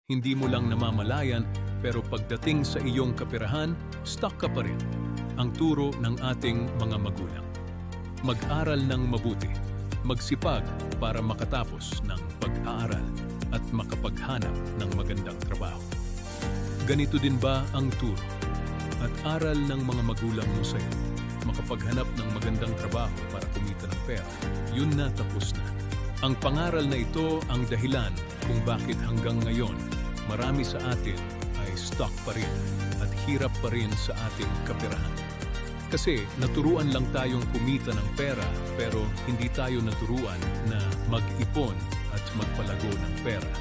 Hindi mo lang namamalayan, pero pagdating sa iyong kaperahan, stuck ka pa rin. Ang turo ng ating mga magulang. Mag-aral ng mabuti, magsipag para makatapos ng pag-aaral at makapaghanap ng magandang trabaho. Ganito din ba ang turo at aral ng mga magulang mo sa'yo? Makapaghanap ng magandang trabaho para kumita ng pera. Yun na, tapos na. Ang pangaral na ito ang dahilan kung bakit hanggang ngayon marami sa atin ay stuck pa rin at hirap pa rin sa ating kaperahan. Kasi naturuan lang tayong kumita ng pera pero hindi tayo naturuan na mag-ipon at magpalago ng pera.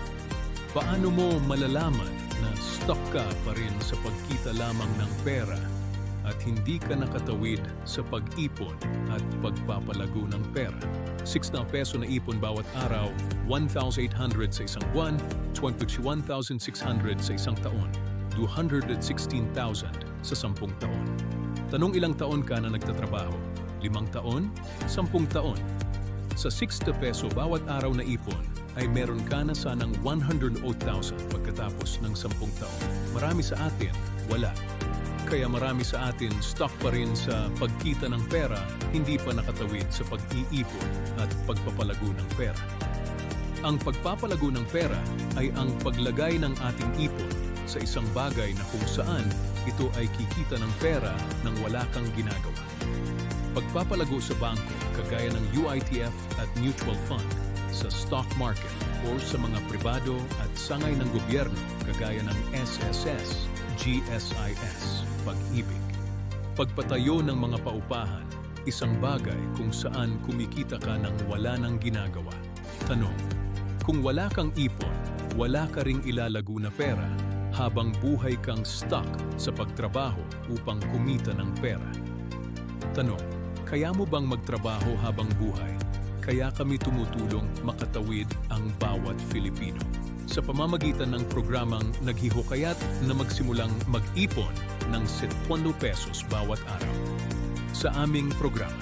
Paano mo malalaman na stuck ka pa rin sa pagkita lamang ng pera at hindi ka nakatawid sa pag-ipon at pagpapalago ng pera? 6 na peso na ipon bawat araw, 1,800 sa isang buwan, 21,600 sa isang taon, 216,000 sa 10 taon. Tanong ilang taon ka na nagtatrabaho? 5 taon? 10 taon? Sa 6 na peso bawat araw na ipon, ay meron ka na sanang 108,000 pagkatapos ng 10 taon. Marami sa atin, wala. Kaya marami sa atin stuck pa rin sa pagkita ng pera, hindi pa nakatawid sa pag-iipon at pagpapalago ng pera. Ang pagpapalago ng pera ay ang paglagay ng ating ipon sa isang bagay na kung saan ito ay kikita ng pera nang wala kang ginagawa. Pagpapalago sa bangko, kagaya ng UITF at mutual fund, sa stock market o sa mga pribado at sangay ng gobyerno, kagaya ng SSS, GSIS, pag-ibig. Pagpatayo ng mga paupahan, isang bagay kung saan kumikita ka nang wala nang ginagawa. Tanong, kung wala kang ipon, wala ka ring ilalago na pera habang buhay kang stuck sa pagtrabaho upang kumita ng pera. Tanong, kaya mo bang magtrabaho habang buhay? Kaya kami tumutulong makatawid ang bawat Filipino sa pamamagitan ng programang naghihukayat na magsimulang mag-ipon ng 70 pesos bawat araw. Sa aming programa,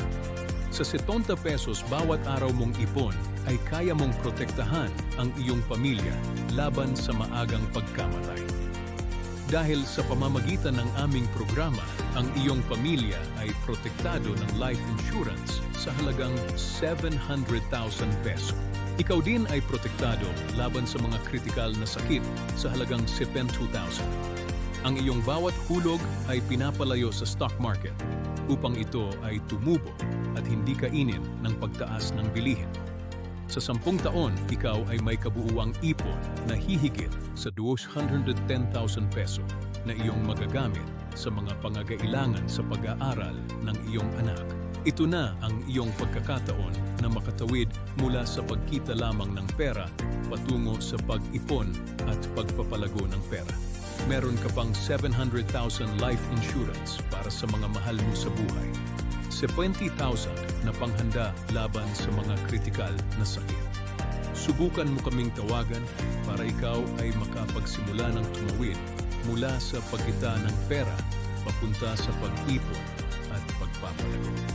sa 70 pesos bawat araw mong ipon ay kaya mong protektahan ang iyong pamilya laban sa maagang pagkamatay. Dahil sa pamamagitan ng aming programa, ang iyong pamilya ay protektado ng life insurance sa halagang 700,000 peso. Ikaw din ay protektado laban sa mga kritikal na sakit sa halagang 72,000. Ang iyong bawat hulog ay pinapalayo sa stock market upang ito ay tumubo at hindi kainin ng pagtaas ng bilihin. Sa 10 taon, ikaw ay may kabuuang ipon na hihigit sa 210,000 peso na iyong magagamit sa mga pangangailangan sa pag-aaral ng iyong anak. Ito na ang iyong pagkakataon na makatawid mula sa pagkita lamang ng pera patungo sa pag-ipon at pagpapalago ng pera. Meron ka pang 700,000 life insurance para sa mga mahal mo sa buhay. 20,000 na panghanda laban sa mga kritikal na sakit. Subukan mo kaming tawagan para ikaw ay makapagsimula ng tumawid mula sa pagkita ng pera papunta sa pag-ipon at pagpapalago.